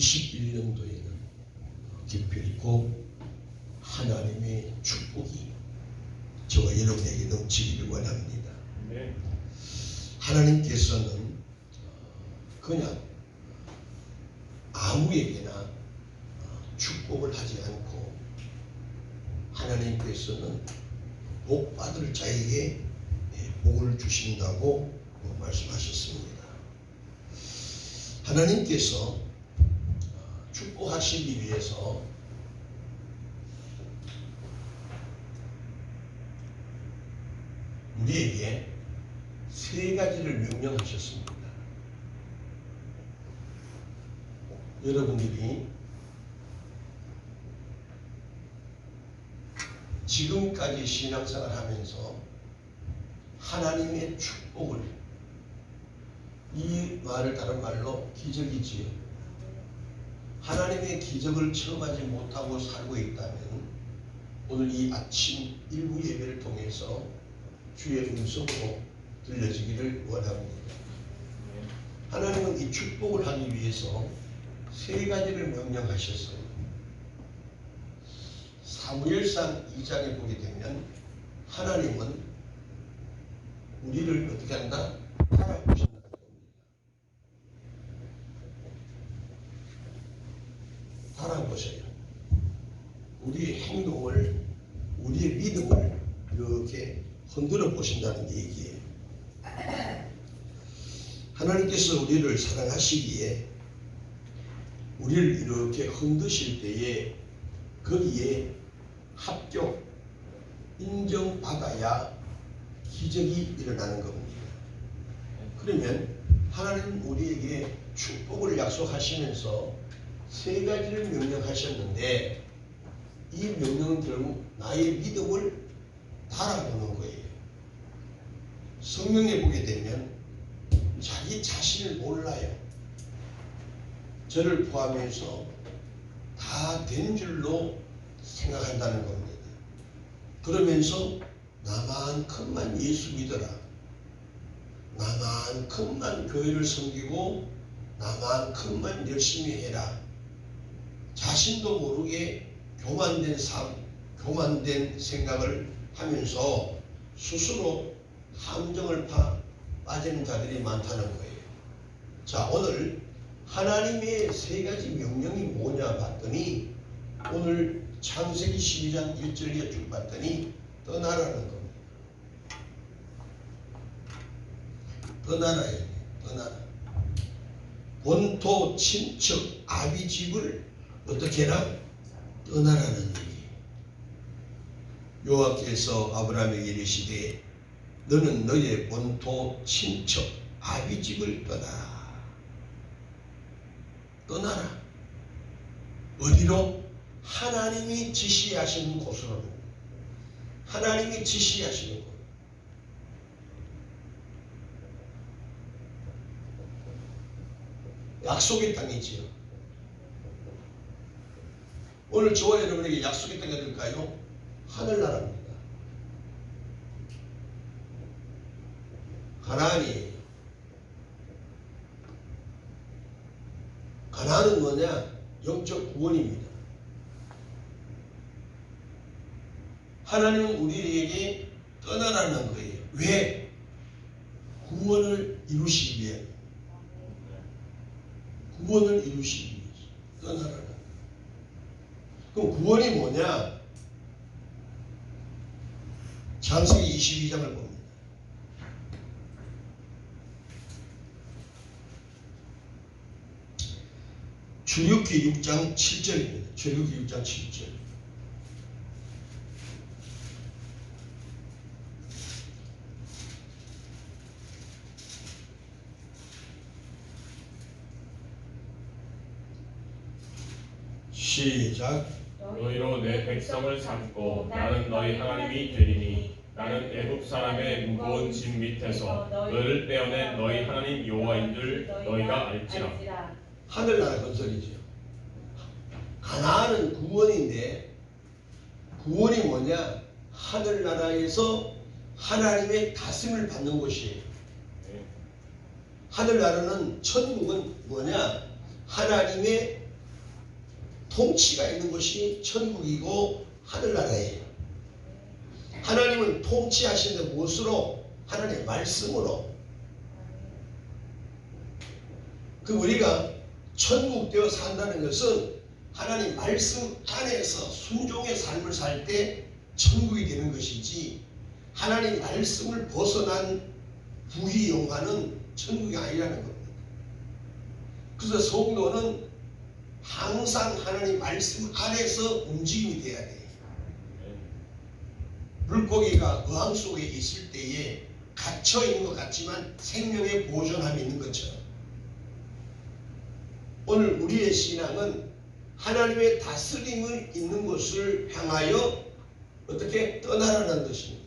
21년도에는 기필코 하나님의 축복이 저와 여러분에게 넘치기를 원합니다. 네. 하나님께서는 그냥 아무에게나 축복을 하지 않고 하나님께서는 복 받을 자에게 복을 주신다고 말씀하셨습니다. 하나님께서 축복하시기 위해서 우리에게 세 가지를 명령하셨습니다. 여러분들이 지금까지 신앙생활 하면서 하나님의 축복을, 이 말을 다른 말로 기적이지요. 하나님의 기적을 체험하지 못하고 살고 있다면 오늘 이 아침 일부 예배를 통해서 주의 음성으로 들려지기를 원합니다. 하나님은 이 축복을 하기 위해서 세 가지를 명령하셨어요. 사무엘상 2장에 보게 되면 하나님은 우리를 어떻게 한다? 바라보신다는 겁니다. 바라보셔요. 우리의 행동을, 우리의 믿음을 이렇게 흔들어 보신다는 얘기예요. 하나님께서 우리를 사랑하시기에 우리를 이렇게 흔드실 때에 거기에 합격, 인정받아야 기적이 일어나는 겁니다. 그러면 하나님은 우리에게 축복을 약속하시면서 세 가지를 명령하셨는데 이 명령은 결국 나의 믿음을 달아보는 거예요. 성경에 보게 되면 자기 자신을 몰라요. 저를 포함해서 다 된 줄로 생각한다는 겁니다. 그러면서 나만큼만 예수 믿어라, 나만큼만 교회를 섬기고 나만큼만 열심히 해라, 자신도 모르게 교만된 삶, 교만된 생각을 하면서 스스로 함정을 빠지는 자들이 많다는 거예요. 자, 오늘 하나님의 세 가지 명령이 뭐냐 봤더니 오늘 창세기 12장 1절에 쭉 봤더니 떠나라는 겁니다. 떠나라예요. 떠나라. 본토 친척 아비 집을 어떻게 해라? 떠나라는 얘기예요. 여호와께서 아브라함에게 이르시되 너는 너의 본토 친척 아비 집을 떠나라. 떠나라. 어디로? 하나님이 지시하시는 곳으로. 하나님이 지시하시는 곳. 약속의 땅이지요. 오늘 저와 여러분에게 약속의 땅이 어딜까요? 하늘나라입니다. 가나안이에요. 가나안은 뭐냐? 영적 구원입니다. 하나님은 우리에게 떠나라는 거예요. 왜? 구원을 이루시기 위해. 구원을 이루시기 위해서 떠나라는 거예요. 그럼 구원이 뭐냐? 창세기 22장을 봅니다. 출애굽기 6장 7절입니다. 출애굽기 6장 7절. 시작. 너희로 내 백성을 삼고 나는 너희 하나님이 되리니 나는 애굽 사람의 무거운 짐 밑에서 너희를 떼어낸 너희 하나님 여호와인 줄 너희가 알지라. 하늘나라 건설이죠. 가나안은 구원인데 구원이 뭐냐? 하늘나라에서 하나님의 다스림을 받는 곳이에요. 하늘나라는 천국은 뭐냐? 하나님의 통치가 있는 것이 천국이고 하늘나라예요. 하나님은 통치하시는데 무엇으로? 하나님의 말씀으로. 그 우리가 천국 되어 산다는 것은 하나님 말씀 안에서 순종의 삶을 살 때 천국이 되는 것이지, 하나님 말씀을 벗어난 부귀영화는 천국이 아니라는 겁니다. 그래서 성도는 항상 하나님 말씀 안에서 움직임이 돼야 돼요. 물고기가 어항 속에 있을 때에 갇혀 있는 것 같지만 생명의 보존함이 있는 것처럼, 오늘 우리의 신앙은 하나님의 다스림을 있는 것을 향하여 어떻게 떠나라는 것입니다.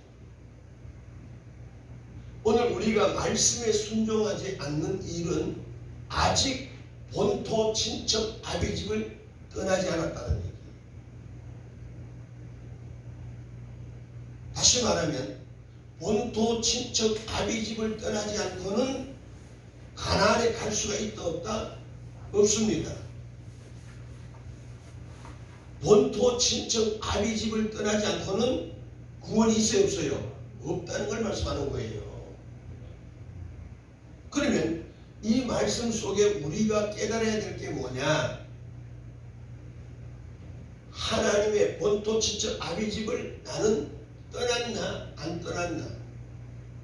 오늘 우리가 말씀에 순종하지 않는 일은 아직 본토 친척 아비 집을 떠나지 않았다는 얘기예요. 다시 말하면 본토 친척 아비 집을 떠나지 않고는 가나안에 갈 수가 있다 없다? 없습니다. 본토 친척 아비 집을 떠나지 않고는 구원이 있어요 없어요? 없다는 걸 말씀하는 거예요. 그러면 이 말씀 속에 우리가 깨달아야 될 게 뭐냐? 하나님의 본토 친척 아비 집을 나는 떠났나 안 떠났나?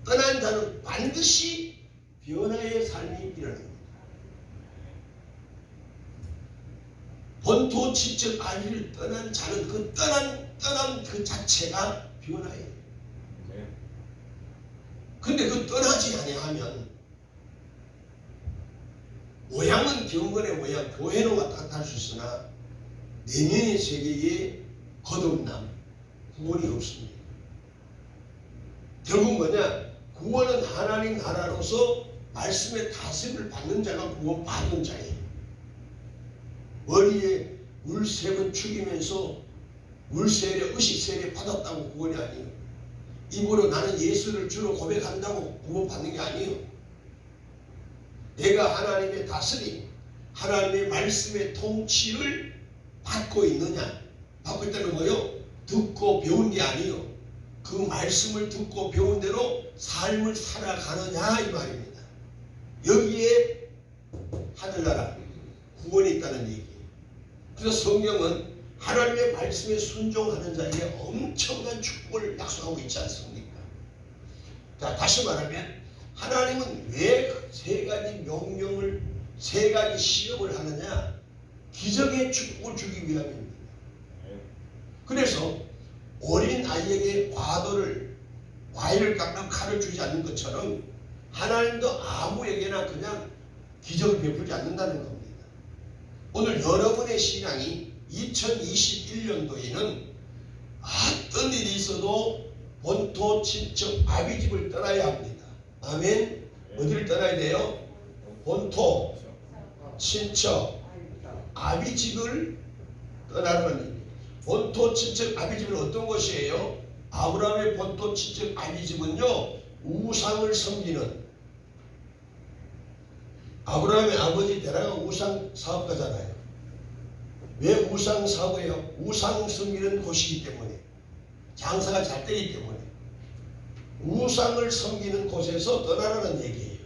떠난 자는 반드시 변화의 삶이 일어납니다. 본토 친척 아비를 떠난 자는 그 떠난 그 자체가 변화예요. 근데 그 떠나지 아니하면 모양은 경건의 모양, 교회는 왔다 갔다 할 수 있으나 내면의 세계에 거듭남, 구원이 없습니다. 결국 뭐냐? 구원은 하나님 나라로서 말씀의 다스림을 받는 자가 구원받은 자예요. 머리에 물 3번 죽이면서 물세례, 의식세례 받았다고 구원이 아니에요. 입으로 나는 예수를 주로 고백한다고 구원받는 게 아니에요. 내가 하나님의 다스림, 하나님의 말씀의 통치를 받고 있느냐? 받고 있다는 거요. 듣고 배운 게 아니에요. 그 말씀을 듣고 배운 대로 삶을 살아가느냐 이 말입니다. 여기에 하늘나라 구원이 있다는 얘기예요. 그래서 성경은 하나님의 말씀에 순종하는 자에게 엄청난 축복을 약속하고 있지 않습니까? 자, 다시 말하면 하나님은 왜 3가지 명령을, 3가지 시험을 하느냐? 기적의 축복을 주기 위함입니다. 그래서 어린 아이에게 과일을 깎는 칼을 주지 않는 것처럼 하나님도 아무에게나 그냥 기적을 베풀지 않는다는 겁니다. 오늘 여러분의 신앙이 2021년도에는 어떤 일이 있어도 본토 친척 아비 집을 떠나야 합니다. 아멘. 어디를 떠나야 돼요? 본토 친척 아비 집을 떠나는 일. 본토 친척 아비 집은 어떤 것이에요? 아브라함의 본토 친척 아비 집은요, 우상을 섬기는, 아브라함의 아버지 데라가 우상 사업가잖아요. 왜 우상 사업이에요? 우상 섬기는 곳이기 때문에, 장사가 잘 되기 때문에 우상을 섬기는 곳에서 떠나라는 얘기예요.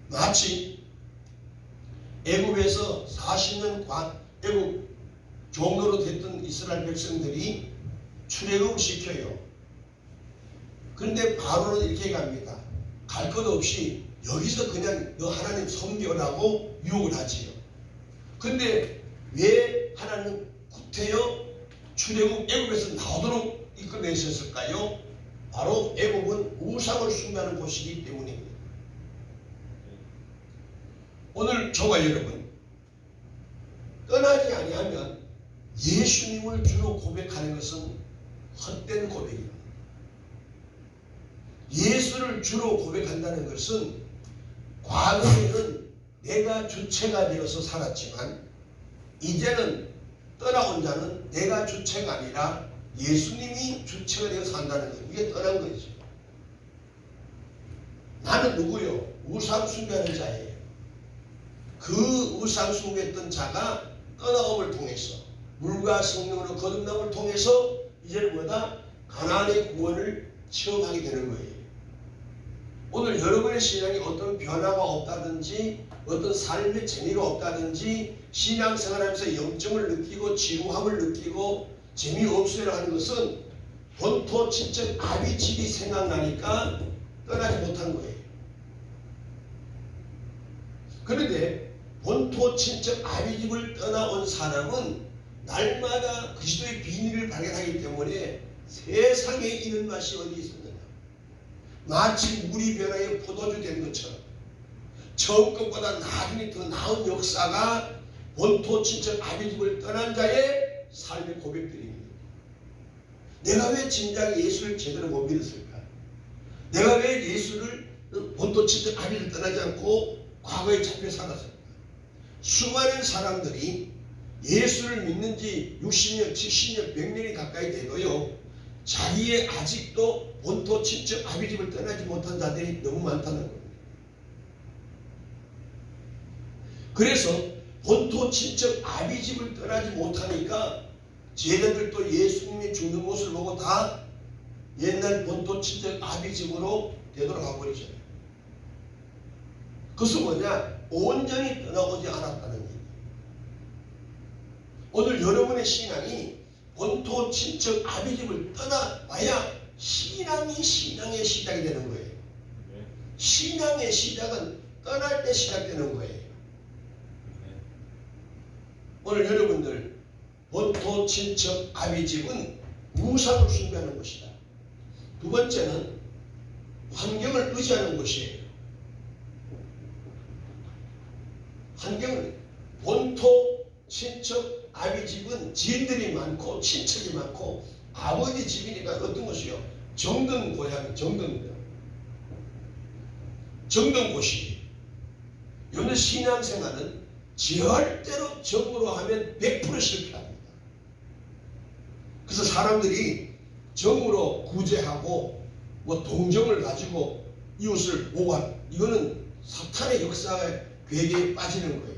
마치 애굽에서 40년 애굽 종로로 됐던 이스라엘 백성들이 출애굽 시켜요. 그런데 바로는 이렇게 갑니다. 갈 것 없이 여기서 그냥 너 하나님 섬겨라고 유혹을 하지요. 근데 왜 하나님 구태여 출애굽 애굽에서 나오도록 이끌어내셨을까요? 바로 애굽은 우상을 숭배하는 곳이기 때문입니다. 오늘 저와 여러분, 떠나지 아니하면 예수님을 주로 고백하는 것은 헛된 고백입니다. 예수를 주로 고백한다는 것은 과거에는 내가 주체가 되어서 살았지만 이제는 떠나온 자는 내가 주체가 아니라 예수님이 주체가 되어서 산다는 거예요. 이게 떠난 거죠. 나는 누구요? 우상 숭배하는 자예요. 그 우상 숭배했던 자가 떠나옴을 통해서 물과 성령으로 거듭남을 통해서 이제는 뭐다? 가나안의 구원을 체험하게 되는 거예요. 오늘 여러분의 신앙이 어떤 변화가 없다든지 어떤 삶의 재미가 없다든지 신앙생활하면서 영점을 느끼고 지루함을 느끼고 재미없어야 하는 것은 본토 친척 아비집이 생각나니까 떠나지 못한 거예요. 그런데 본토 친척 아비집을 떠나온 사람은 날마다 그리스도의 비밀을 발견하기 때문에 세상에 있는 맛이 어디 있었느냐. 마치 물이 변화해 포도주 된 것처럼 처음 것보다 나중에 더 나은 역사가 본토 친척 아비집을 떠난 자의 삶의 고백들입니다. 내가 왜 진작 예수를 제대로 못 믿었을까? 내가 왜 예수를 본토 친척 아비집을 떠나지 않고 과거에 잡혀 살았을까? 수많은 사람들이 예수를 믿는 지 60년, 70년, 100년이 가까이 돼도요, 자기의 아직도 본토 친척 아비집을 떠나지 못한 자들이 너무 많다는 겁니다. 그래서 본토 친척 아비집을 떠나지 못하니까 제자들도 예수님이 죽는 모습을 보고 다 옛날 본토 친척 아비집으로 되돌아가 버리잖아요. 그것은 뭐냐? 온전히 떠나오지 않았다는 얘기예요. 오늘 여러분의 신앙이 본토 친척 아비집을 떠나봐야 신앙의 시작이 되는 거예요. 신앙의 시작은 떠날 때 시작되는 거예요. 오늘 여러분들 본토 친척 아비집은 우상을 숭배하는 것이다. 두 번째는 환경을 의지하는 것이에요. 환경을 본토 친척 아비집은 지인들이 많고 친척이 많고 아버지 집이니까 어떤 것이요? 정든 고향, 정든 곳이. 여러분 신앙생활은 절대로 정으로 하면 100% 실패합니다. 그래서 사람들이 정으로 구제하고 뭐 동정을 가지고 이웃을 보호하는, 이거는 사탄의 역사의 괴계에 빠지는 거예요.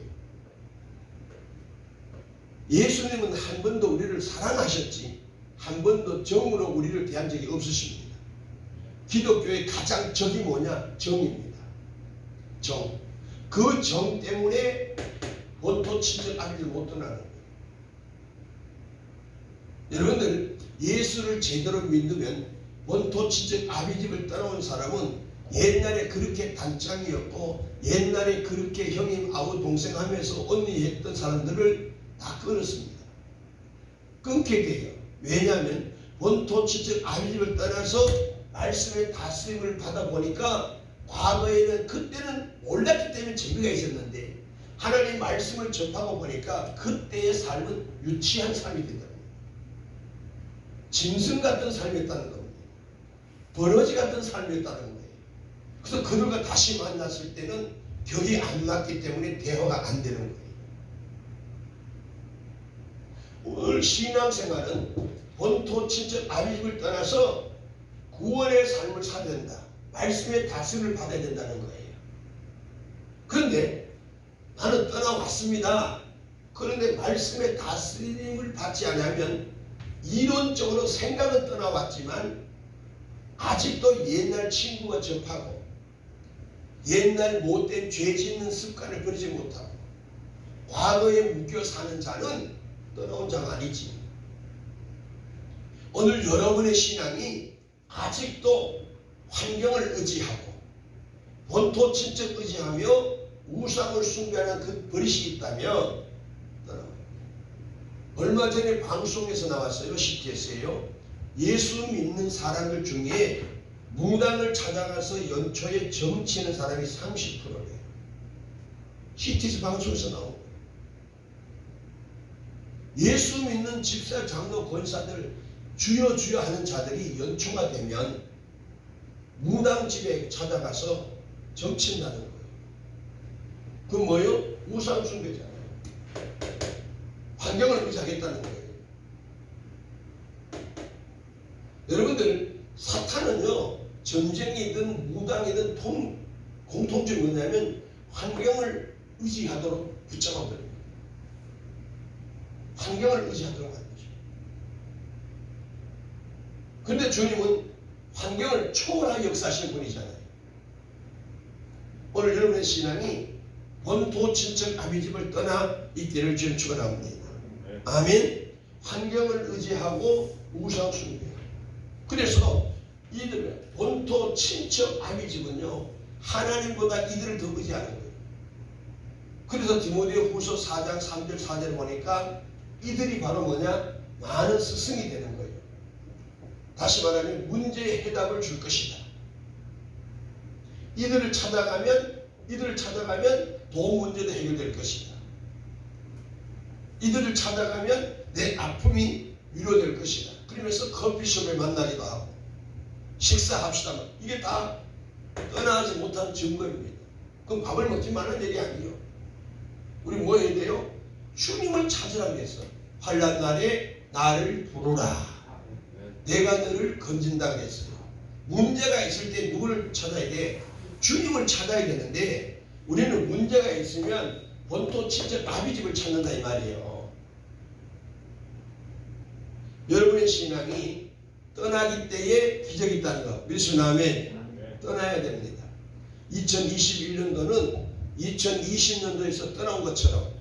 예수님은 한 번도 우리를 사랑하셨지 한 번도 정으로 우리를 대한 적이 없으십니다. 기독교의 가장 적이 뭐냐? 정입니다. 정. 그 정 때문에 본토 친척 아비를 못 떠나는 거예요. 여러분들 예수를 제대로 믿으면 본토 친척 아비집을 떠나온 사람은 옛날에 그렇게 단짝이었고 옛날에 그렇게 형님 아우 동생 하면서 언니 했던 사람들을 다 끊었습니다. 끊게 돼요. 왜냐하면 본토 친척 아비집을 떠나서 말씀의 다스림을 받아보니까 과거에는 그때는 몰랐기 때문에 재미가 있었는데 하나님 말씀을 접하고 보니까 그때의 삶은 유치한 삶이 되더라고요. 짐승 같은 삶이었다는 겁니다. 버러지 같은 삶이었다는 거예요. 그래서 그들과 다시 만났을 때는 격이 안 맞기 때문에 대화가 안 되는 거예요. 오늘 신앙생활은 본토 친척 아비집을 떠나서 구원의 삶을 살아야 된다. 말씀의 다스림을 받아야 된다는 거예요. 그런데 나는 떠나왔습니다. 그런데 말씀의 다스림을 받지 않으면 이론적으로 생각은 떠나왔지만 아직도 옛날 친구가 접하고 옛날 못된 죄 짓는 습관을 버리지 못하고 과거에 묶여 사는 자는 떠나온 자가 아니지. 오늘 여러분의 신앙이 아직도 환경을 의지하고 본토 친척 의지하며 우상을 숭배하는 그 버릇이 있다면 얼마 전에 방송에서 나왔어요. CTS에요. 예수 믿는 사람들 중에 무당을 찾아가서 연초에 점치는 사람이 30%래요. CTS 방송에서 나온 거예요. 예수 믿는 집사, 장로, 권사들 주여 주여 하는 자들이 연초가 되면 무당집에 찾아가서 점친다는 거예요. 그 뭐요? 우상 숭배잖아요. 환경을 의지하겠다는 거예요. 여러분들 사탄은요 전쟁이든 무당이든 공통점이 뭐냐면 환경을 의지하도록 붙잡아버립니다. 환경을 의지하도록 만드죠. 그런데 주님은 환경을 초월하게 역사하시는 분이잖아요. 오늘 여러분의 신앙이 본토 친척 아비집을 떠나 있기를 주님 축원합니다. 아멘. 환경을 의지하고 우상 숭배. 그래서 이들은 본토 친척 아비집은요 하나님보다 이들을 더 의지하는 거예요. 그래서 디모데후서 4장 3절 4절을 보니까 이들이 바로 뭐냐? 많은 스승이 되는 거예요. 다시 말하면 문제의 해답을 줄 것이다. 이들을 찾아가면 돈 문제도 해결될 것이다. 이들을 찾아가면 내 아픔이 위로될 것이다. 그러면서 커피숍에 만나기도 하고 식사합시다. 이게 다 떠나지 못한 증거입니다. 그럼 밥을 먹지 말라는 얘기 아니에요. 우리 뭐 해야 돼요? 주님을 찾으라고 했어. 환난 날에 나를 부르라. 내가 너를 건진다 그랬어요. 문제가 있을 때 누구를 찾아야 돼? 주님을 찾아야 되는데 우리는 문제가 있으면 본토 친척 아비집을 찾는다 이 말이에요. 여러분의 신앙이 떠나기 때에 기적이 있다는 거 믿으시면 아멘. 떠나야 됩니다. 2021년도는 2020년도에서 떠나온 것처럼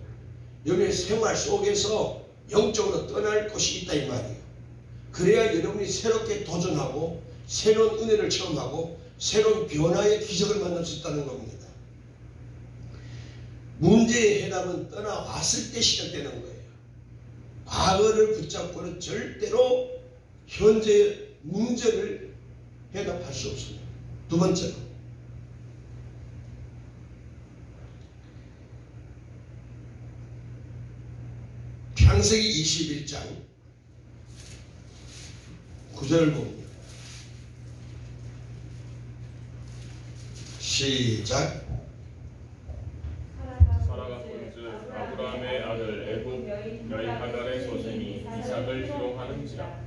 여러분의 생활 속에서 영적으로 떠날 곳이 있다 이 말이에요. 그래야 여러분이 새롭게 도전하고 새로운 은혜를 체험하고 새로운 변화의 기적을 만날 수 있다는 겁니다. 문제의 해답은 떠나왔을 때 시작되는 거예요. 과거를 붙잡고는 절대로 현재의 문제를 해답할 수 없습니다. 두 번째로 창세기 21장 9절을 봅니다. 시작. 사라가 본즉 아브라함의 아들 애굽 여인 하갈의 소생이 이삭을 희롱하는지라.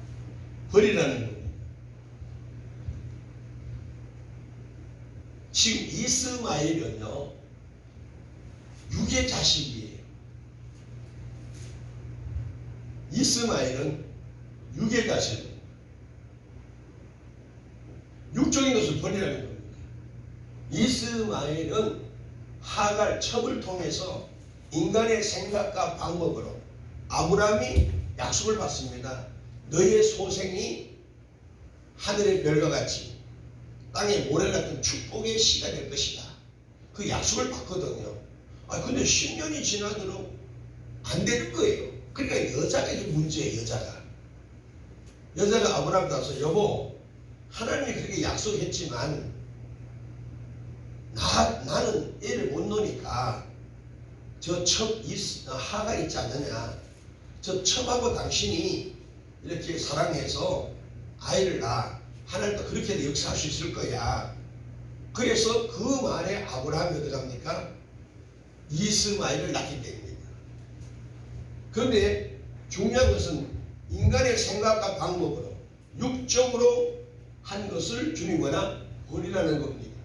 버리라는 겁니다. 지금 이스마엘은요 육의 자식이에요. 이스마엘은 육의 자식이에요. 육적인 것을 버리라는 겁니다. 이스마엘은 하갈 첩을 통해서 인간의 생각과 방법으로 아브라함이 약속을 받습니다. 너의 소생이 하늘의 별과 같이 땅의 모래 같은 축복의 씨가 될 것이다. 그 약속을 받거든요. 근데 10년이 지나도록 안 되는 거예요. 그러니까 여자가 이게 문제예요. 여자가 아브라함한테 와서 여보 하나님이 그렇게 약속했지만 나는 애를 못 놓으니까 저 첩 하갈 있지 않느냐, 저 첩하고 당신이 이렇게 사랑해서 아이를 낳아. 하나님도 그렇게 역사할 수 있을 거야. 그래서 그 말에 아브라함이 어디 갑니까? 이스마엘을 낳게 됩니다. 그런데 중요한 것은 인간의 생각과 방법으로 육적으로 한 것을 주님 뭐나 버리라는 겁니다.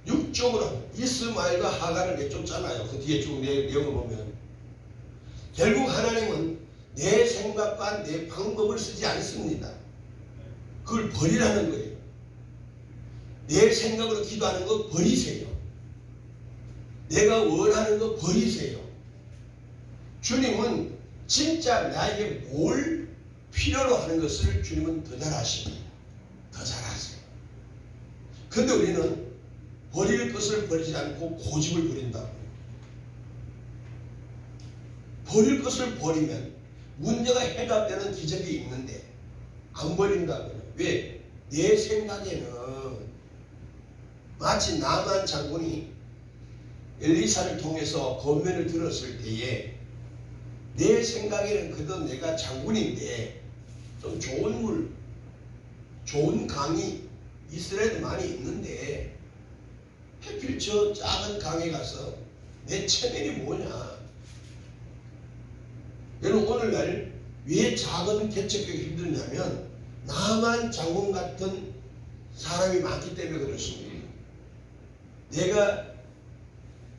육적으로 이스마엘과 하갈을 내쫓잖아요. 그 뒤에 쭉 내용을 보면 결국 하나님은 내 생각과 내 방법을 쓰지 않습니다. 그걸 버리라는 거예요. 내 생각으로 기도하는 거 버리세요. 내가 원하는 거 버리세요. 주님은 진짜 나에게 뭘 필요로 하는 것을 주님은 더 잘 아십니다. 더 잘 아세요. 그런데 우리는 버릴 것을 버리지 않고 고집을 부린다고요. 버릴 것을 버리면 문제가 해답되는 기적이 있는데 안 버린다고요. 왜? 내 생각에는 마치 나만 장군이 엘리사를 통해서 권면을 들었을 때에 내 생각에는 그래도 내가 장군인데 좀 좋은 물, 좋은 강이 이스라엘에 많이 있는데 하필 저 작은 강에 가서 내 체면이 뭐냐. 여러분 오늘날 왜 작은 개척하기 힘드냐면 나만 장군 같은 사람이 많기 때문에 그렇습니다. 내가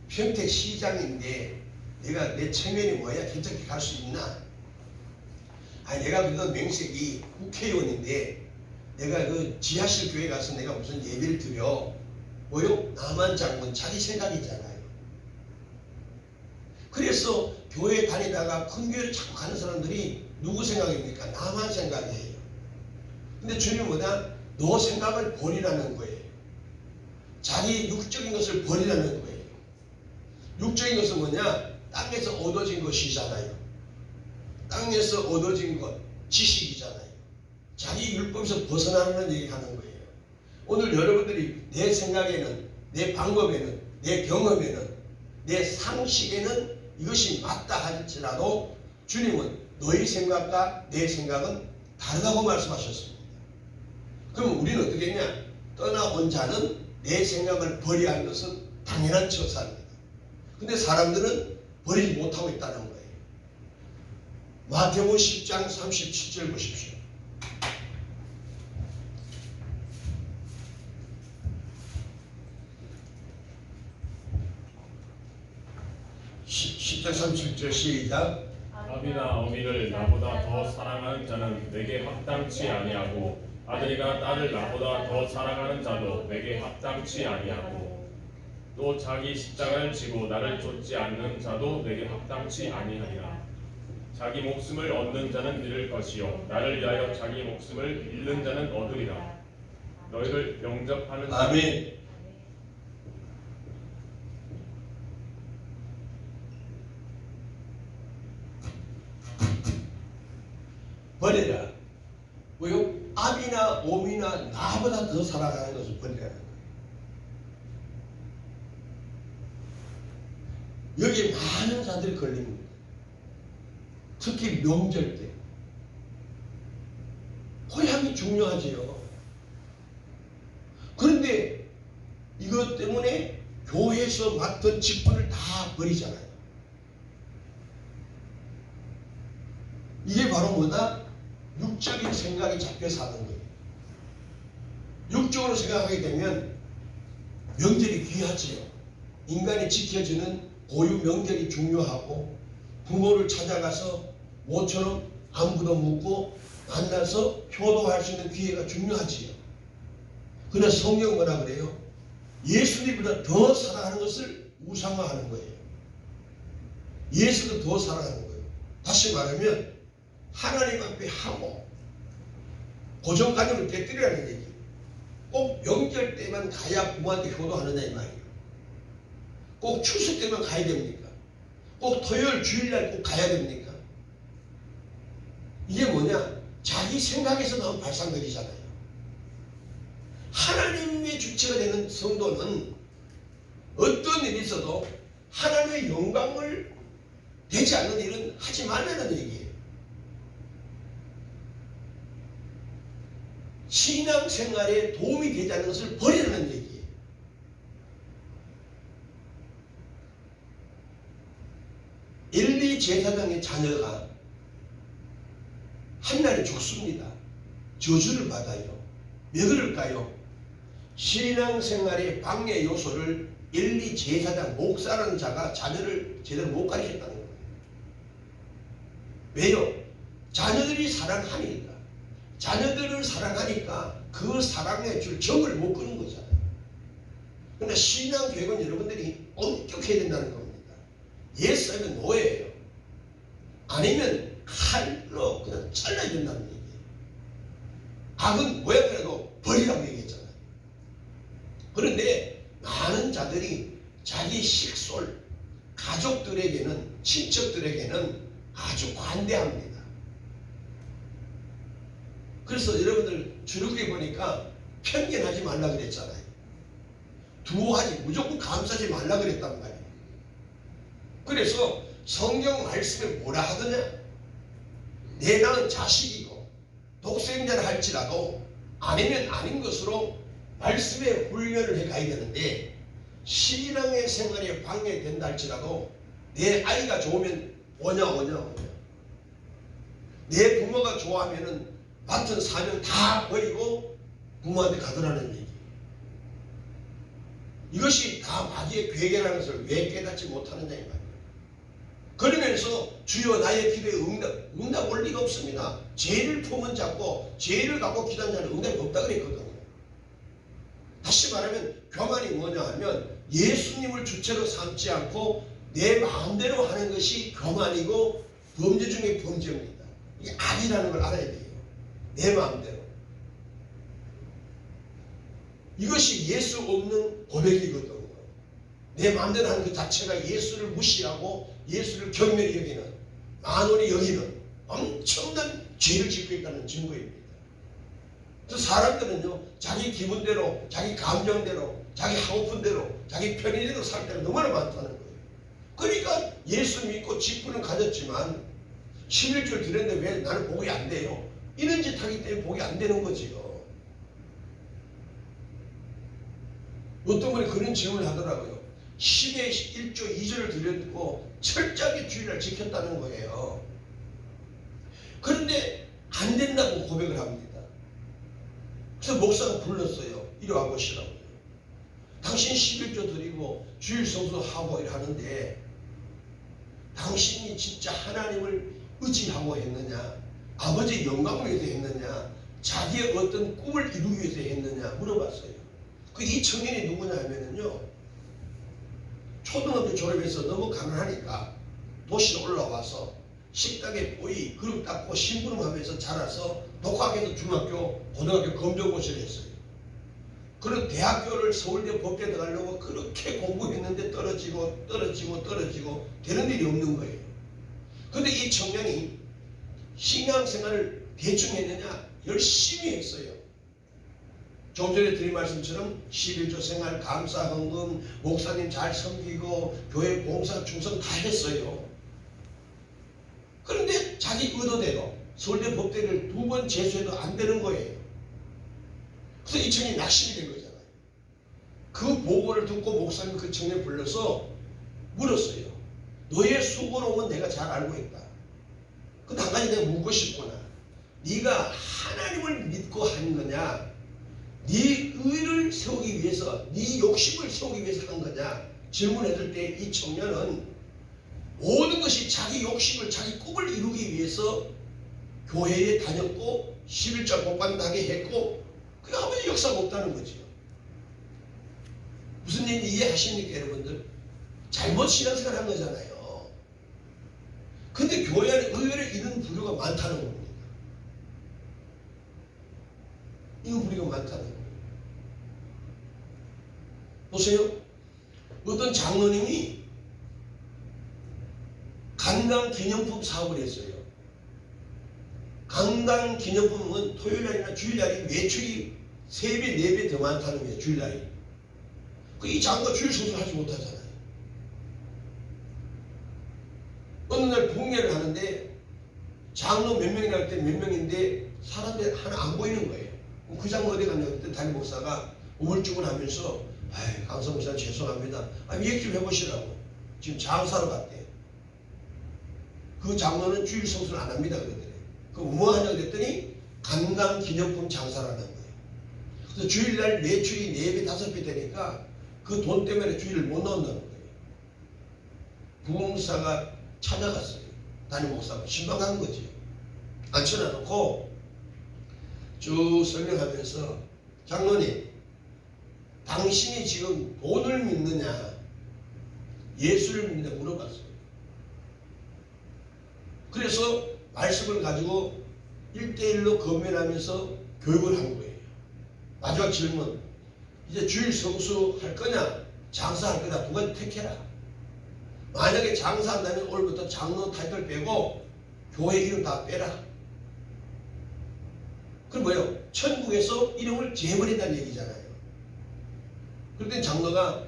평택시장인데 내가 내 체면이 뭐야? 개척해 갈 수 있나? 아니 내가 그래도 명색이 국회의원인데 내가 그 지하실 교회 가서 내가 무슨 예배를 드려? 뭐요? 나만 장군 자기 생각이잖아요. 그래서 교회 다니다가 큰 교회를 자꾸 가는 사람들이 누구 생각입니까? 나만 생각이에요. 근데 주님은 뭐냐? 너 생각을 버리라는 거예요. 자기 육적인 것을 버리라는 거예요. 육적인 것은 뭐냐? 땅에서 얻어진 것이잖아요. 땅에서 얻어진 것, 지식이잖아요. 자기 율법에서 벗어나는 얘기 하는 거예요. 오늘 여러분들이 내 생각에는, 내 방법에는, 내 경험에는, 내 상식에는 이것이 맞다 할지라도 주님은 너희 생각과 내 생각은 다르다고 말씀하셨습니다. 그럼 우리는 어떻게 했냐? 떠나온 자는 내 생각을 버려야 할 것은 당연한 처사입니다. 근데 사람들은 버리지 못하고 있다는 거예요. 마태복음 10장 37절 보십시오. (10장 37절) 시작. 아비나 어미를 나보다 더 사랑하는 자는 내게 합당치 아니하고 아들이나 딸을 나보다 더 사랑하는 자도 내게 합당치 아니하고 또 자기 십자가를 지고 나를 쫓지 않는 자도 내게 합당치 아니하리라. 자기 목숨을 얻는 자는 잃을 것이요 나를 위하여 자기 목숨을 잃는 자는 얻으리라. 너희를 영접하는 아멘. 버려라. 왜요? 아비나 오미나 나보다 더 사랑하는 것을 버리라는 거예요. 여기에 많은 자들이 걸립니다. 특히 명절 때. 고향이 중요하지요. 그런데 이것 때문에 교회에서 맡은 직분을 다 버리잖아요. 이게 바로 뭐다? 육적인 생각이 잡혀 사는 거예요. 육적으로 생각하게 되면 명절이 귀하지요. 인간이 지켜주는 고유 명절이 중요하고 부모를 찾아가서 모처럼 안부도 묻고 만나서 효도할 수 있는 기회가 중요하지요. 그러나 성경은 뭐라 그래요? 예수님보다 더 사랑하는 것을 우상화하는 거예요. 예수도 더 사랑하는 거예요. 다시 말하면 하나님 앞에 하고 고정관념을 깨뜨리라는 얘기. 꼭 명절 때만 가야 부모한테 효도하느냐 이 말이에요. 꼭 추석 때만 가야 됩니까? 꼭 토요일 주일날 꼭 가야 됩니까? 이게 뭐냐? 자기 생각에서 나온 발상들이잖아요. 하나님의 주체가 되는 성도는 어떤 일이 있어도 하나님의 영광을 되지 않는 일은 하지 말라는 얘기예요. 신앙생활에 도움이 되지 않는 것을 버리라는 얘기예요. 엘리 제사장의 자녀가 한날에 죽습니다. 저주를 받아요. 왜 그럴까요? 신앙생활의 방해 요소를 엘리 제사장 목사라는 자가 자녀를 제대로 못 가르쳤다는 거예요. 왜요? 자녀들이 사랑하니까. 자녀들을 사랑하니까 그 사랑에 줄 정을 못 끄는 거잖아요. 그러나 신앙교육은 여러분들이 엄격해야 된다는 겁니다. 예스 하면 노예예요. 아니면 칼로 그냥 잘라야 된다는 얘기예요. 악은 모양이라도 버리라고 얘기했잖아요. 그런데 많은 자들이 자기 식솔, 가족들에게는, 친척들에게는 아주 관대합니다. 그래서 여러분들 주룩에 보니까 편견하지 말라 그랬잖아요. 두어하지, 무조건 감싸지 말라 그랬단 말이에요. 그래서 성경 말씀에 뭐라 하더냐? 내 낳은 자식이고 독생자를 할지라도 아니면 아닌 것으로 말씀의 훈련을 해가야 되는데 신앙의 생활에 방해된다 할지라도 내 아이가 좋으면 오냐. 내 부모가 좋아하면은 맡은 사명 다 버리고 부모한테 가더라는 얘기. 이것이 다 마귀의 괴계라는 것을 왜 깨닫지 못하느냐 이 말이에요. 그러면서 주여 나의 기도에 응답 올 리가 없습니다. 죄를 품은 자고 죄를 갖고 기도한 자는 응답이 없다 그랬거든요. 다시 말하면 교만이 뭐냐 하면 예수님을 주체로 삼지 않고 내 마음대로 하는 것이 교만이고 범죄 중에 범죄입니다. 이게 악이라는 걸 알아야 돼요. 내 마음대로. 이것이 예수 없는 고백이거든요. 내 마음대로 하는 그 자체가 예수를 무시하고 예수를 경멸히 여기는, 만원히 여기는 엄청난 죄를 짓고 있다는 증거입니다. 그래서 사람들은요, 자기 기분대로, 자기 감정대로, 자기 하고픈 대로, 자기 편의대로 살 때가 너무나 많다는 거예요. 그러니까 예수 믿고 직분은 가졌지만 11절 드렸는데 왜 나는 복이 안 돼요? 이런 짓 하기 때문에 복이 안 되는 거지요. 어떤 분이 그런 질문을 하더라고요. 10에 1조 2절을 드렸고 철저하게 주일날 지켰다는 거예요. 그런데 안 된다고 고백을 합니다. 그래서 목사가 불렀어요. 이리 와보시라고요. 당신 11조 드리고 주일 성수하고 하는데 당신이 진짜 하나님을 의지하고 했느냐, 아버지의 영광을 위해서 했느냐, 자기의 어떤 꿈을 이루기 위해서 했느냐 물어봤어요. 이 청년이 누구냐 하면은요, 초등학교 졸업해서 너무 가난하니까 도시로 올라와서 식당에 보이 그릇 닦고 심부름하면서 자라서 독학에서 중학교, 고등학교 검정고시를 했어요. 그리고 대학교를 서울대 법대 들어가려고 그렇게 공부했는데 떨어지고 되는 일이 없는 거예요. 그런데 이 청년이 신앙생활을 대충 했느냐? 열심히 했어요. 좀 전에 드린 말씀처럼 11조 생활, 감사, 헌금, 목사님 잘 섬기고 교회 봉사, 충성 다 했어요. 그런데 자기 의도대로 서울대 법대를 2번 재수해도 안 되는 거예요. 그래서 이 청년이 낙심이 된 거잖아요. 그 보고를 듣고 목사님 그 청년 불러서 물었어요. 너의 수고로움은 내가 잘 알고 있다. 근데 한 가지 내가 묻고 싶구나. 네가 하나님을 믿고 한 거냐, 네 의를 세우기 위해서, 네 욕심을 세우기 위해서 한 거냐 질문했을 때 이 청년은 모든 것이 자기 욕심을, 자기 꿈을 이루기 위해서 교회에 다녔고 11조 복받하게 했고 그 아무리 역사가 없다는 거죠. 무슨 얘기인지 이해하십니까 여러분들? 잘못 신앙생활 한 거잖아요. 근데 교회 안에 의외로 이런 부류가 많다는 겁니다. 이런 부류가 많다는 겁니다. 보세요. 어떤 장로님이 강당 기념품 사업을 했어요. 강당 기념품은 토요일날이나 주일날이 매출이 3배, 4배 더 많다는 거예요. 주일날이. 이 장로가 주일 성수를 하지 못하잖아요. 어느 날 봉례를 하는데 장로 몇 명이나 할 때 몇 명인데 사람들이 하나 안 보이는 거예요. 그 장로 어디 갔냐 그때 담임 목사가 우물쭈물 하면서 아이 강사 목사님 죄송합니다. 얘기 좀 해보시라고. 지금 장사로 갔대요. 그 장로는 주일 성수를 안 합니다 그러더래요. 그럼 뭐 하냐고 그랬더니 강당 기념품 장사를 하는 거예요. 그래서 주일날 매출이 4배, 5배 되니까 그 돈 때문에 주일을 못 넣는다는 거예요. 부목사가 찾아갔어요. 담임 목사가 신방한 거지. 앉혀놔놓고 쭉 설명하면서 장로님, 당신이 지금 돈을 믿느냐 예수를 믿느냐 물어봤어요. 그래서 말씀을 가지고 1대1로 건면하면서 교육을 한 거예요. 마지막 질문, 이제 주일 성수 할 거냐 장사할 거냐 두 가지 택해라. 만약에 장사한다면 오늘부터 장로 타이틀 빼고 교회 이름 다 빼라. 그럼 뭐예요? 천국에서 이름을 제버린다는 얘기잖아요. 그런데 장로가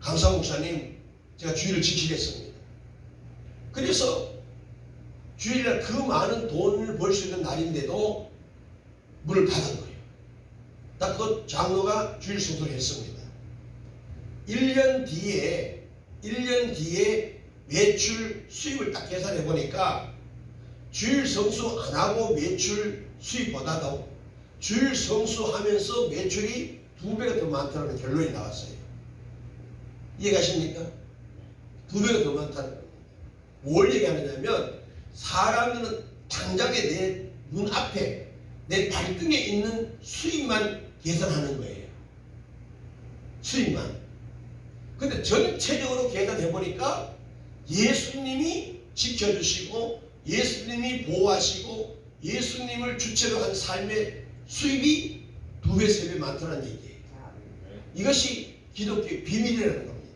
강사 목사님 제가 주일을 지키겠습니다. 그래서 주일날 그 많은 돈을 벌 수 있는 날인데도 문을 닫은 거예요. 딱 그 장로가 주일 성수를 했습니다. 1년 뒤에 매출 수입을 딱 계산해 보니까 주일 성수 안 하고 매출 수입보다도 주일 성수하면서 매출이 2배가 더 많다는 결론이 나왔어요. 이해가십니까? 2배가 더 많다는 겁니다. 뭘 얘기하느냐면 사람들은 당장에 내 눈앞에 내 발등에 있는 수입만 계산하는 거예요. 수입만. 근데 전체적으로 계산해 보니까 예수님이 지켜주시고 예수님이 보호하시고 예수님을 주체로 한 삶의 수입이 2배, 3배 많다는 얘기예요. 이것이 기독교의 비밀이라는 겁니다.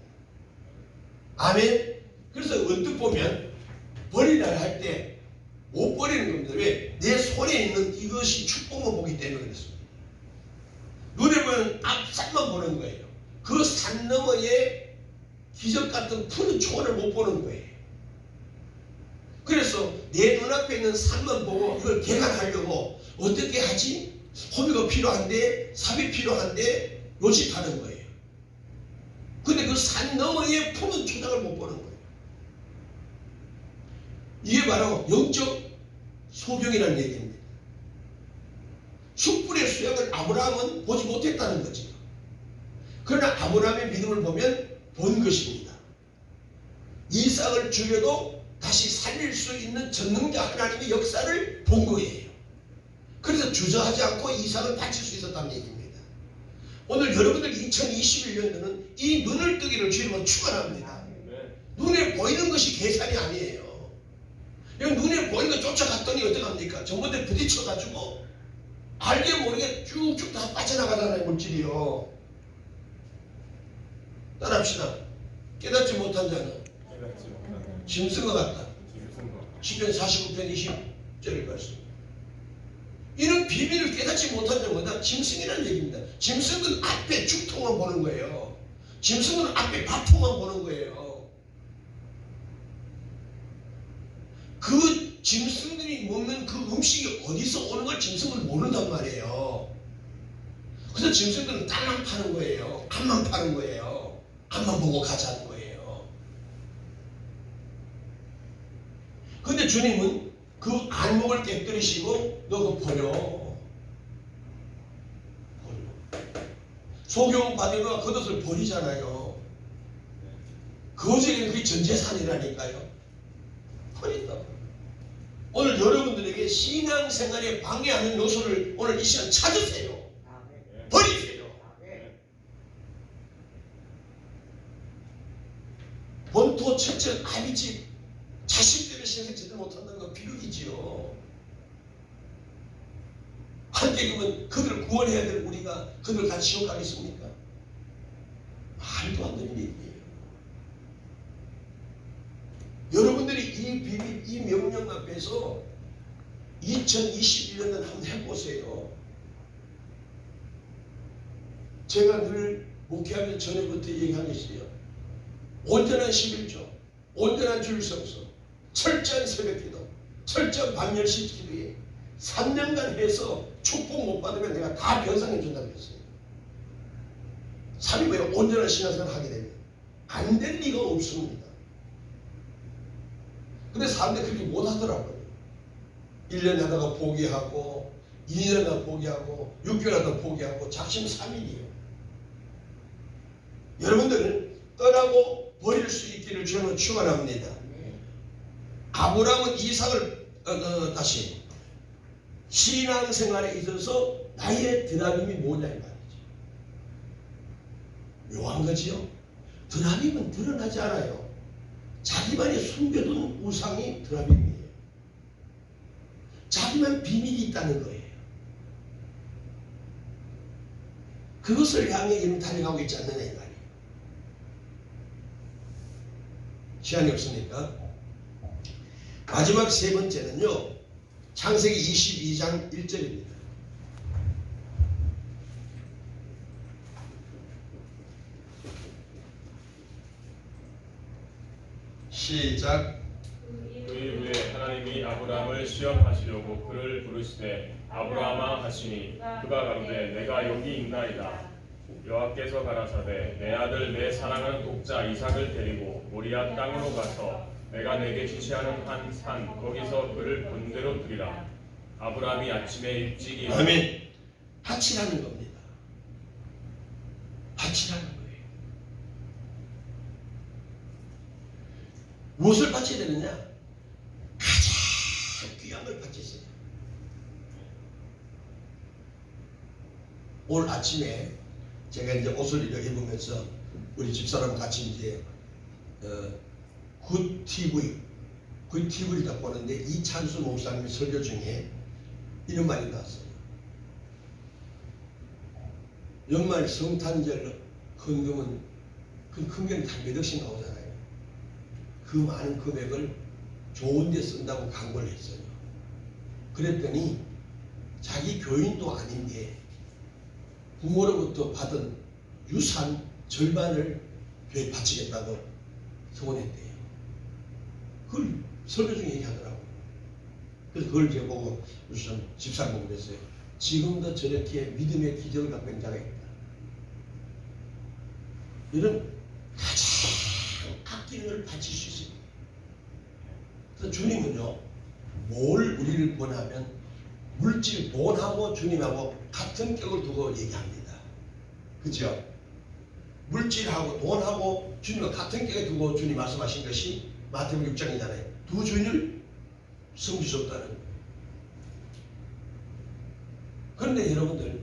아멘. 그래서 언뜻 보면 버리라 할 때 못 버리는 겁니다. 왜? 내 손에 있는 이것이 축복만 보기 때문에 그렇습니다. 눈에 보면 앞산만 보는 거예요. 그 산 너머에 기적 같은 푸른 초원을 못 보는 거예요. 그래서 내 눈앞에 있는 산만 보고 이걸 개간하려고 어떻게 하지? 호미가 필요한데 삽이 필요한데 요식하는 거예요. 근데 그 산 너머에 푸른 초장을 못 보는 거예요. 이게 바로 영적 소경이라는 얘기입니다. 숯불의 수약을 아브라함은 보지 못했다는 거죠. 그러나 아브라함의 믿음을 보면 본 것입니다. 이삭을 죽여도 다시 살릴 수 있는 전능자 하나님의 역사를 본 거예요. 그래서 주저하지 않고 이삭을 바칠 수 있었다는 얘기입니다. 오늘 여러분들 2021년도는 이 눈을 뜨기를 주님은 축원합니다. 눈에 보이는 것이 계산이 아니에요. 눈에 보이는 거 쫓아갔더니 어떡합니까? 전봇대 부딪혀가지고 알게 모르게 쭉쭉 다 빠져나가잖아요. 물질이요. 따라합시다. 깨닫지 못한 자는 짐승과 같다. 시편 49편 20절을 봤습니다. 이런 비밀을 깨닫지 못한 자는 뭐다? 짐승이라는 얘기입니다. 짐승은 앞에 죽통만 보는 거예요. 짐승은 앞에 바통만 보는 거예요. 그 짐승들이 먹는 그 음식이 어디서 오는 걸 짐승은 모른단 말이에요. 그래서 짐승들은 땅만 파는 거예요. 앞만 파는 거예요. 앞만 보고 가자는 거예요. 근데 주님은 그 안목을 깨뜨리시고 너 그거 버려. 소경 바디가 그것을 버리잖아요. 그것에는 그게 전재산이라니까요. 버린다. 오늘 여러분들에게 신앙생활에 방해하는 요소를 오늘 이 시간 찾으세요. 버리세요. 본토 첫째 아비집 자식들의 신앙을 제대로 못한다는 건 비극이지요. 함께 그러면 그들을 구원해야 될 우리가 그들 다 지옥 가겠습니까? 말도 안 되는 얘기예요. 여러분들이 이 비밀, 이 명령 앞에서 2021년을 한번 해보세요. 제가 늘 목회하기 전에부터 얘기한 것이요. 온전한 11조, 온전한 주일 성수, 철저한 새벽기도, 철저한 밤10시 기도에 3년간 해서 축복 못 받으면 내가 다 변상해 준다고 했어요. 3이 뭐예요? 온전한 신앙생활을 하게 되면 안 될 리가 없습니다. 근데 사람들이 그렇게 못 하더라고요. 1년 하다가 포기하고 2년 하다가 포기하고 6개월 하다가 포기하고 작심 3일이에요. 여러분들은 떠나고 버릴 수 있기를 저는 축원합니다. 아브라함은 이삭을 다시 신앙생활에 있어서 나의 드라빔이 뭐냐 이 말이죠. 묘한 거지요. 드라빔은 드러나지 않아요. 자기만이 숨겨둔 우상이 드라빔이에요. 자기만 비밀이 있다는 거예요. 그것을 향해 이름 달려가고 있지 않느냐 이 말이에요. 시간이 없으니까 마지막 세 번째는요, 창세기 22장 1절입니다. 시작. 그 이후에 하나님이 아브라함을 시험하시려고 그를 부르시되 아브라함아 하시니 그가 가로되 내가 여기 있나이다. 여호와께서 가라사대 내 아들 내 사랑하는 독자 이삭을 데리고 모리아 땅으로 가서 내가 내게 지시하는 한 산 거기서 그를 본대로 두리라. 아브라함이 아침에 일찍 일어나 아멘. 바치라는 겁니다. 바치라는 거예요. 무엇을 바쳐야 되느냐? 가장 귀한 걸 바치세요. 오늘 아침에 제가 이제 옷을 이렇게 입으면서 우리 집사람 같이 이제 굿TV를 딱 보는데 이찬수 목사님의 설교 중에 이런 말이 나왔어요. 연말 성탄절 헌금은 그 금액이 다 몇 억씩 나오잖아요. 그 많은 금액을 좋은 데 쓴다고 강구를 했어요. 그랬더니 자기 교인도 아닌데 부모로부터 받은 유산 절반을 교회에 바치겠다고 서원했대요. 그걸 설교 중에 얘기하더라고요. 그래서 그걸 제가 보고 우선 집사님 그랬어요. 지금도 저렇게 믿음의 기적을 갖고 있는 자가 있다. 이런 가장 아끼는 걸 바칠 수 있습니다. 그래서 주님은요, 뭘 우리를 권하면 물질, 돈하고 주님하고 같은 격을 두고 얘기합니다. 그죠? 물질하고 돈하고 주님과 같은 격에 두고 주님 말씀하신 것이 마태복음 6장이잖아요. 두 주인을 섬길 수 없다는. 그런데 여러분들,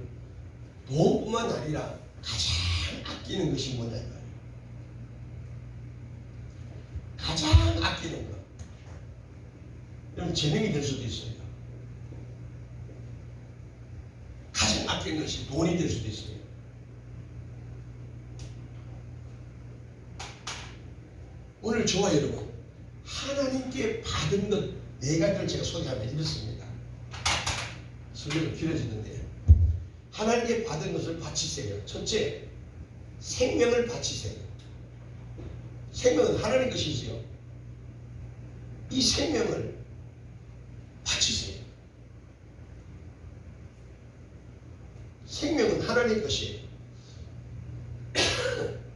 돈뿐만 아니라 가장 아끼는 것이 뭐냐 이 말이에요. 가장 아끼는 것. 여러분 재능이 될 수도 있어요. 가장 아끼는 것이 돈이 될 수도 있어요. 오늘 저와 여러분 하나님께 받은 것 네 가지를 제가 소개하면 이렇습니다. 설교가 길어지는데요. 하나님께 받은 것을 바치세요. 첫째, 생명을 바치세요. 생명은 하나님 것이지요. 이 생명을 바치세요. 생명은 하나님 것이에요.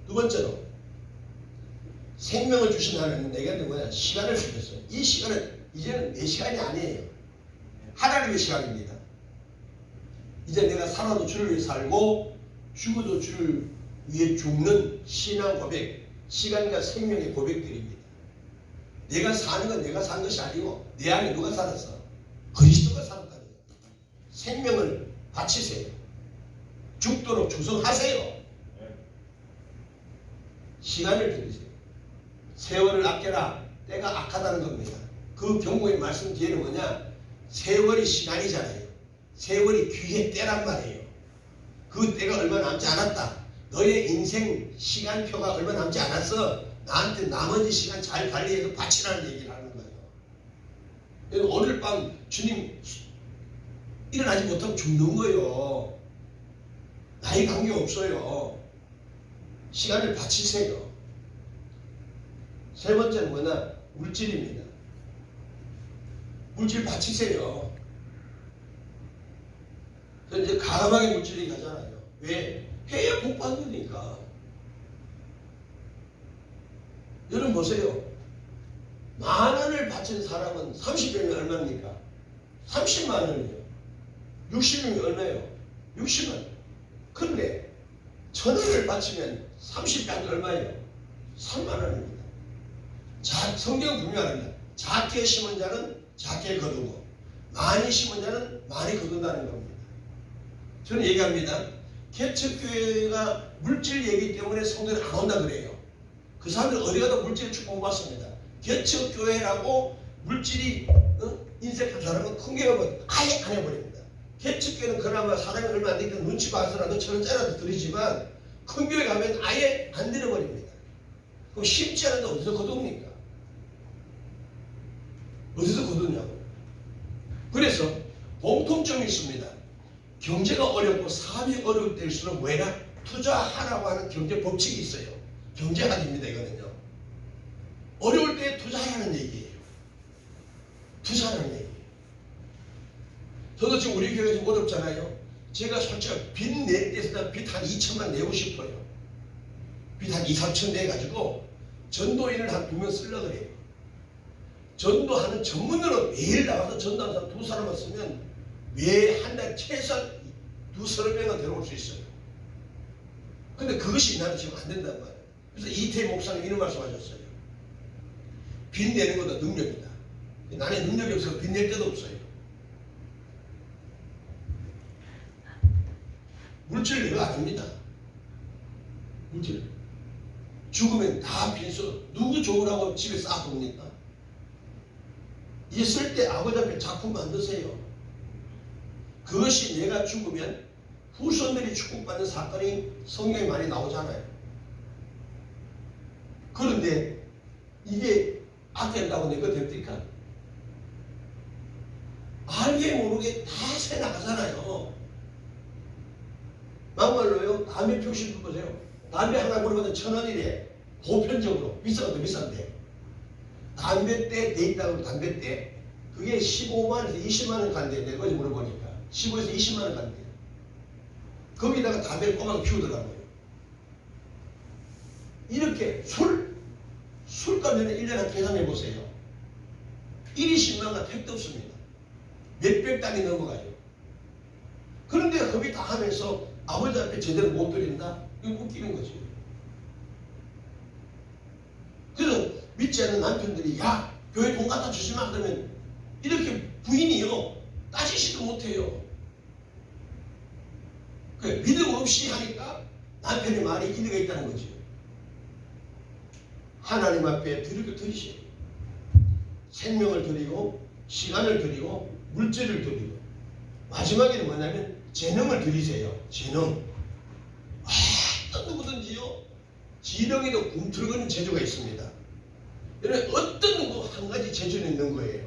두 번째로, 생명을 주신 하나님은 내가 누구냐? 시간을 주셨어요. 이 시간은 이제는 내 시간이 아니에요. 하나님의 시간입니다. 이제 내가 살아도 주를 위해 살고 죽어도 주를 위해 죽는 신앙 고백, 시간과 생명의 고백들입니다. 내가 사는 건 내가 산 것이 아니고 내 안에 누가 살았어? 그리스도가 살았다는 거예요. 생명을 바치세요. 죽도록 충성하세요. 시간을 드리세요. 세월을 아껴라. 때가 악하다는 겁니다. 그 경고의 말씀 뒤에는 뭐냐? 세월이 시간이잖아요. 세월이 귀의 때란 말이에요. 그 때가 얼마 남지 않았다. 너의 인생 시간표가 얼마 남지 않았어. 나한테 나머지 시간 잘 관리해서 바치라는 얘기를 하는 거예요. 오늘 밤 주님 일어나지 못하면 죽는 거예요. 나이 관계없어요. 시간을 바치세요. 세 번째는 뭐냐? 물질입니다. 물질 바치세요. 이제 가감하게 물질이 가잖아요. 왜? 해야 복 받으니까. 여러분 보세요. 10,000원을 바친 사람은 30명이 얼마입니까? 30만 원이요. 60명이 얼마예요? 60만. 그런데 1,000원을 바치면 30만 얼마예요? 3만 원입니다. 성경은 분명합니다. 작게 심은 자는 작게 거두고 많이 심은 자는 많이 거둔다는 겁니다. 저는 얘기합니다. 개척교회가 물질 얘기 때문에 성도들이 안 온다 그래요. 그 사람들 어디 가도 물질을 축복받습니다. 개척교회라고 물질이 인색한 사람은 큰 교회는 아예 안 해버립니다. 개척교회는 그나마 사람이 얼마 안 되니까 눈치 봐서라도 1,000원짜리라도 드리지만 큰 교회 가면 아예 안 드려버립니다. 그럼 심지 않은데 어디서 거둡니까? 어디서 거두냐고. 그래서 공통점이 있습니다. 경제가 어렵고 사업이 어려울 때일수록 뭐냐? 투자하라고 하는 경제 법칙이 있어요. 경제학입니다 이거는요. 어려울 때 투자하라는 얘기예요. 투자하라는 얘기예요. 저도 지금 우리 교회 좀 어렵잖아요. 제가 솔직히 빚 낼 때에서 빚 한 2천만 내고 싶어요. 빚 한 2, 3천 내가지고 전도인을 한 2명 쓰려고 그래요. 전도하는 전문으로 매일 나가서 전도하는 사람 2사람만 쓰면 매 한 달 최소 2~30명은 데려올 수 있어요. 근데 그것이 나는 지금 안 된단 말이에요. 그래서 이태희 목사님 이런 말씀 하셨어요. 빚내는 것도 능력이다. 나는 능력이 없어서 빚낼 데도 없어요. 물질 내가 아닙니다. 물질. 죽으면 다 빈소. 누구 좋으라고 집에 쌓아둡니까? 있을 때 아버지 앞에 작품 만드세요. 그것이 내가 죽으면 후손들이 축복받는 사건이 성경에 많이 나오잖아요. 그런데 이게 악된다고 내가 됩니까? 알게 모르게 다 새나가잖아요. 막말로요. 담배 표시 보세요. 담배 하나 물어보면 1,000원이래. 보편적으로. 비싸도 비싼데. 담배대 돼 있다고 담배대. 그게 15만원에서 20만원 간대. 내가 어제 물어보니까. 15에서 20만원 간대. 거기다가 담배를 꼬마가 피우더라고요. 이렇게 술값에는 1년에 계산해 보세요. 1이 10만원 택도 없습니다. 몇백 단위 넘어가요. 그런데 hợp 다 하면서 아버지 앞에 제대로 못 드린다? 이거 웃기는 거지. 그래서 믿지 않는 남편들이 야 교회 돈 갖다 주지 마 그러면 이렇게 부인이요 따지지도 못해요. 믿음 없이 하니까 남편의 말이 일리가 있다는 거죠. 하나님 앞에 드릴 거 드리세요. 생명을 드리고 시간을 드리고 물질을 드리고 마지막에는 뭐냐면 재능을 드리세요. 재능. 어떤 누구든지요 지렁이도 굼틀거리는 재주가 있습니다. 여러분 어떤 누구 한 가지 재주는 있는 거예요.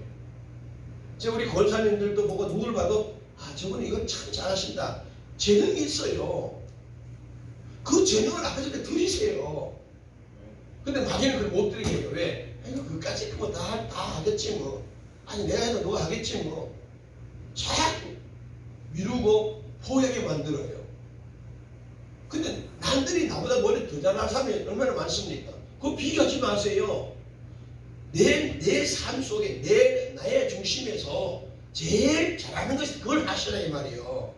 제가 우리 권사님들도 보고 누굴 봐도 저분이 이거 참 잘하신다. 재능이 있어요. 그 재능을 아버지한테 드리세요. 근데 마귀는 그걸 못 드리게 해요. 왜? 그까지 뭐 다 하겠지 뭐. 아니 내가 해도 너가 하겠지 뭐. 자꾸 미루고 포기하게 만들어요. 근데 남들이 나보다 머리 더 잘하는 사람이 얼마나 많습니까? 그거 비교하지 마세요. 내 삶 속에 나의 중심에서 제일 잘하는 것이 그걸 하시라 이 말이에요.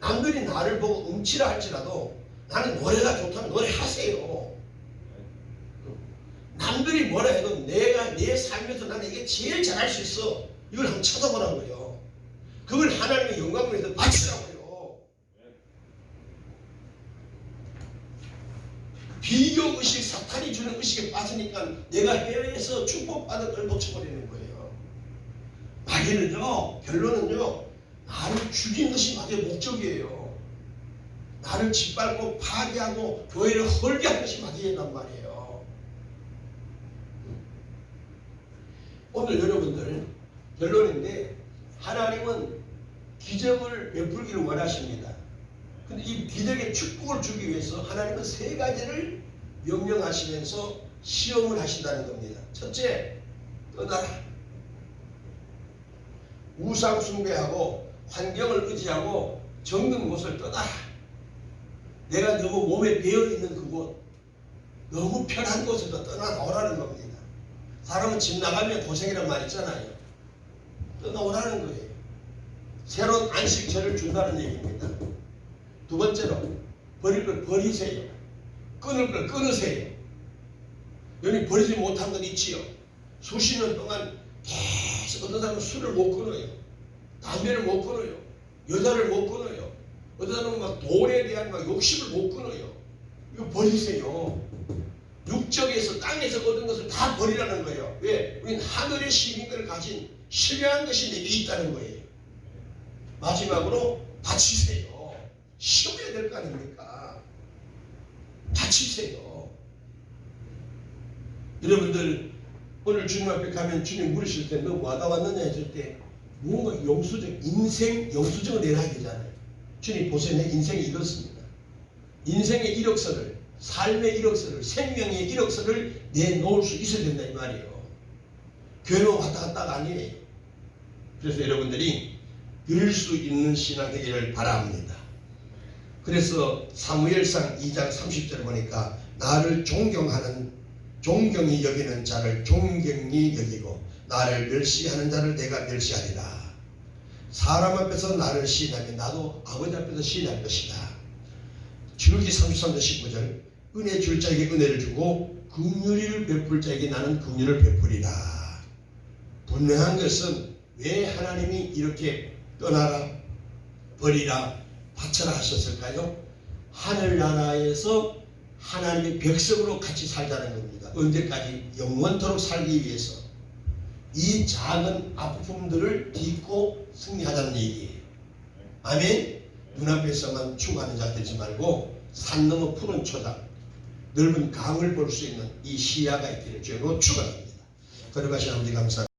남들이 나를 보고 음치라 할지라도 나는 노래가 좋다면 노래하세요. 남들이 뭐라 해도 내가 내 삶에서 나는 이게 제일 잘할 수 있어. 이걸 한번 찾아보라고요. 그걸 하나님의 영광을 위해서 바치라고요. 비교의식, 사탄이 주는 의식에 빠지니까 내가 해외에서 축복받은 걸 놓쳐버리는 거예요. 마귀는요, 결론은요, 나를 죽이는 것이 마귀의 목적이에요. 나를 짓밟고 파괴하고 교회를 헐게 하는 것이 마귀란 말이에요. 오늘 여러분들 결론인데 하나님은 기적을 베풀기를 원하십니다. 근데 이 기적의 축복을 주기 위해서 하나님은 세 가지를 명령하시면서 시험을 하신다는 겁니다. 첫째, 떠나라. 우상 숭배하고 환경을 의지하고 정든 곳을 떠나라. 내가 너무 몸에 배어있는 그곳, 너무 편한 곳에서 떠나오라는 겁니다. 사람은 집 나가면 고생이란 말 있잖아요. 떠나오라는 거예요. 새로운 안식처를 준다는 얘기입니다. 두 번째로 버릴 걸 버리세요. 끊을 걸 끊으세요. 여기 버리지 못한 건 있지요. 수십 년 동안 계속 어떤 사람은 술을 못 끊어요. 담배를 못 끊어요. 여자를 못 끊어요. 어떤 사람은 막 돈에 대한 막 욕심을 못 끊어요. 이거 버리세요. 육적에서 땅에서 얻은 것을 다 버리라는 거예요. 왜? 우리는 하늘의 시민들을 가진 신령한 것이 내게 있다는 거예요. 마지막으로 바치세요. 쉬어야 될 거 아닙니까? 바치세요. 여러분들 오늘 주님 앞에 가면 주님 물으실 때 너 뭐하다 왔느냐 했을 때 뭔가 인생 영수증을 내놔야 되잖아요. 주님 보세요. 내 인생이 이렇습니다. 인생의 이력서를, 삶의 이력서를, 생명의 이력서를 내놓을 수 있어야 된다 이 말이에요. 교회로 왔다 갔다가 아니에요. 그래서 여러분들이 들을 수 있는 신앙 되기를 바랍니다. 그래서 사무엘상 2장 30절 보니까 나를 종경히 여기는 자를 존경히 여기고 나를 멸시하는 자를 내가 멸시하리라. 사람 앞에서 나를 시인하면 나도 아버지 앞에서 시인할 것이다. 출애굽기 33장 19절 은혜 줄 자에게 은혜를 주고 긍휼을 베풀 자에게 나는 긍휼을 베풀이라. 분명한 것은 왜 하나님이 이렇게 떠나라, 버리라, 바쳐라 하셨을까요? 하늘나라에서 하나님의 백성으로 같이 살자는 겁니다. 언제까지? 영원토록 살기 위해서 이 작은 아픔들을 딛고 승리하자는 얘기예요. 아멘. 눈앞에서만 추구하는 자 되지 말고 산 넘어 푸른 초당, 넓은 강을 볼 수 있는 이 시야가 있기를 주로 축원합니다. 거룩하신 아버지 감사합니다.